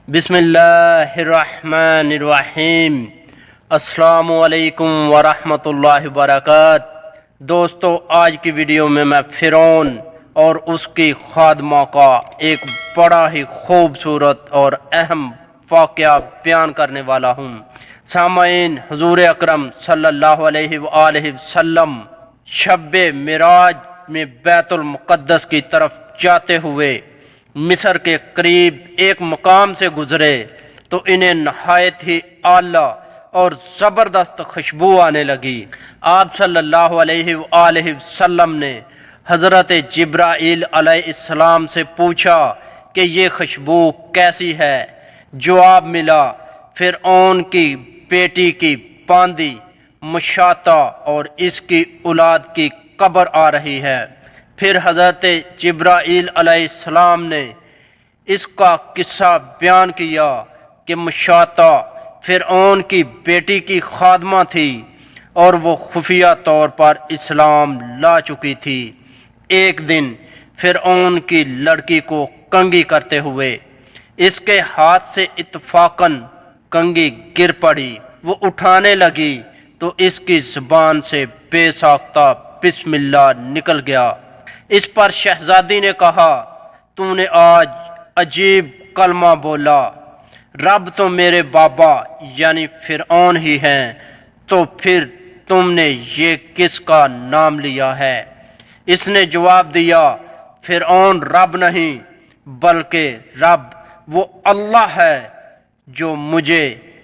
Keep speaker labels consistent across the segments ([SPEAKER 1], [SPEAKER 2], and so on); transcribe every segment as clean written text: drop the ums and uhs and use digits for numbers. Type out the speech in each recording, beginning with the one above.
[SPEAKER 1] بسم اللہ الرحمن الرحیم۔ السلام علیکم ورحمۃ اللہ وبرکاتہ۔ دوستو، آج کی ویڈیو میں فرعون اور اس کی خادمہ کا ایک بڑا ہی خوبصورت اور اہم واقعہ بیان کرنے والا ہوں۔ سامعین، حضور اکرم صلی اللہ علیہ وآلہ وسلم شب معراج میں بیت المقدس کی طرف جاتے ہوئے مصر کے قریب ایک مقام سے گزرے تو انہیں نہایت ہی اعلیٰ اور زبردست خوشبو آنے لگی۔ آپ صلی اللہ علیہ وآلہ وسلم نے حضرت جبرائیل علیہ السلام سے پوچھا کہ یہ خوشبو کیسی ہے؟ جواب ملا، فرعون کی بیٹی کی باندی مشاطہ اور اس کی اولاد کی قبر آ رہی ہے۔ پھر حضرت جبرائیل علیہ السلام نے اس کا قصہ بیان کیا کہ مشاطہ فرعون کی بیٹی کی خادمہ تھی اور وہ خفیہ طور پر اسلام لا چکی تھی۔ ایک دن فرعون کی لڑکی کو کنگھی کرتے ہوئے اس کے ہاتھ سے اتفاقاً کنگھی گر پڑی۔ وہ اٹھانے لگی تو اس کی زبان سے بے ساختہ بسم اللہ نکل گیا۔ اس پر شہزادی نے کہا، تو نے آج عجیب کلمہ بولا، رب تو میرے بابا یعنی فرعون ہی ہیں، تو پھر تم نے یہ کس کا نام لیا ہے؟ اس نے جواب دیا، فرعون رب نہیں بلکہ رب وہ اللہ ہے جو مجھے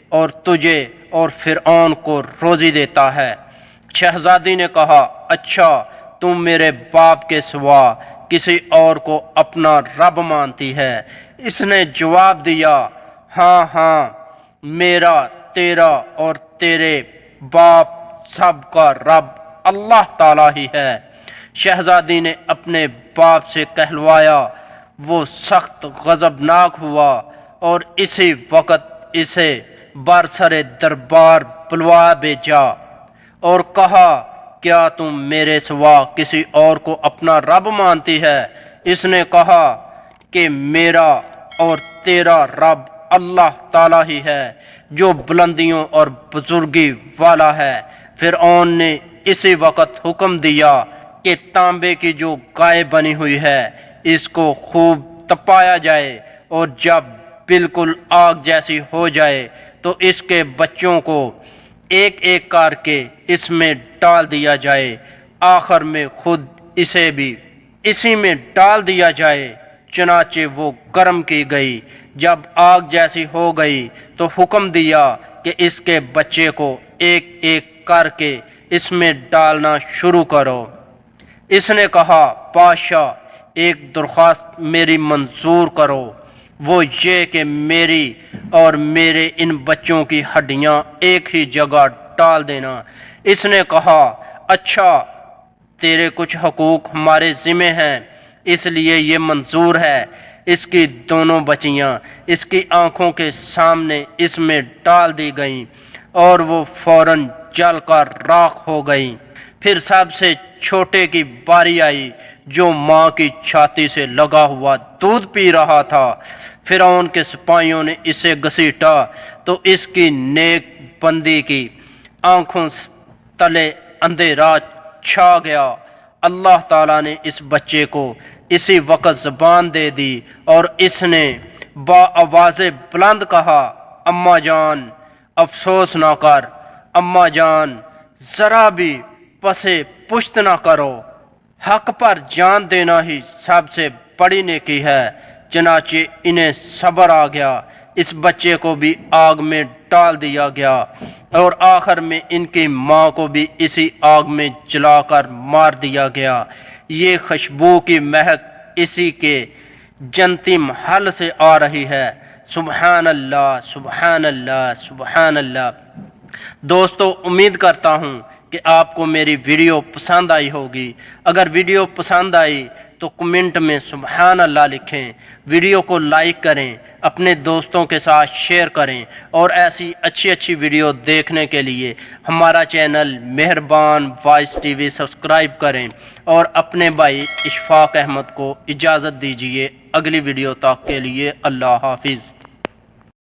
[SPEAKER 1] اور تجھے اور فرعون کو روزی دیتا ہے۔ شہزادی نے کہا، اچھا، تم میرے باپ کے سوا کسی اور کو اپنا رب مانتی ہے؟ اس نے جواب دیا، ہاں ہاں، میرا، تیرا اور تیرے باپ سب کا رب اللہ تعالیٰ ہی ہے۔ شہزادی نے اپنے باپ سے کہلوایا، وہ سخت غضبناک ہوا اور اسی وقت اسے برسر دربار بلوا بھیجا اور کہا، کیا تم میرے سوا کسی اور کو اپنا رب مانتی ہے؟ اس نے کہا کہ میرا اور تیرا رب اللہ تعالیٰ ہی ہے جو بلندیوں اور بزرگی والا ہے۔ فرعون نے اسی وقت حکم دیا کہ تانبے کی جو گائے بنی ہوئی ہے اس کو خوب تپایا جائے اور جب بالکل آگ جیسی ہو جائے تو اس کے بچوں کو ایک ایک کر کے اس میں ڈال دیا جائے، آخر میں خود اسے بھی اسی میں ڈال دیا جائے۔ چنانچہ وہ گرم کی گئی۔ جب آگ جیسی ہو گئی تو حکم دیا کہ اس کے بچے کو ایک ایک کر کے اس میں ڈالنا شروع کرو۔ اس نے کہا، بادشاہ، ایک درخواست میری منظور کرو، وہ یہ کہ میری اور میرے ان بچوں کی ہڈیاں ایک ہی جگہ ڈال دینا۔ اس نے کہا، اچھا، تیرے کچھ حقوق ہمارے ذمہ ہیں، اس لیے یہ منظور ہے۔ اس کی دونوں بچیاں اس کی آنکھوں کے سامنے اس میں ڈال دی گئیں اور وہ فوراً جل کر راکھ ہو گئیں۔ پھر سب سے چھوٹے کی باری آئی جو ماں کی چھاتی سے لگا ہوا دودھ پی رہا تھا۔ فرعون کے سپاہیوں نے اسے گھسیٹا تو اس کی نیک بندی کی آنکھوں تلے اندھیرا چھا گیا۔ اللہ تعالیٰ نے اس بچے کو اسی وقت زبان دے دی اور اس نے با آواز بلند کہا، اماں جان، افسوس نہ کر، اماں جان، ذرا بھی پسے پشت نہ کرو، حق پر جان دینا ہی سب سے بڑی نیکی ہے۔ چنانچہ انہیں صبر آ گیا، اس بچے کو بھی آگ میں ڈال دیا گیا اور آخر میں ان کی ماں کو بھی اسی آگ میں جلا کر مار دیا گیا۔ یہ خوشبو کی مہک اسی کے جنتی محل سے آ رہی ہے۔ سبحان اللہ، سبحان اللہ، سبحان اللہ۔ دوستو، امید کرتا ہوں کہ آپ کو میری ویڈیو پسند آئی ہوگی۔ اگر ویڈیو پسند آئی تو کمنٹ میں سبحان اللہ لکھیں، ویڈیو کو لائک کریں، اپنے دوستوں کے ساتھ شیئر کریں اور ایسی اچھی ویڈیو دیکھنے کے لیے ہمارا چینل مہربان وائس ٹی وی سبسکرائب کریں اور اپنے بھائی اشفاق احمد کو اجازت دیجیے۔ اگلی ویڈیو تک کے لیے اللہ حافظ۔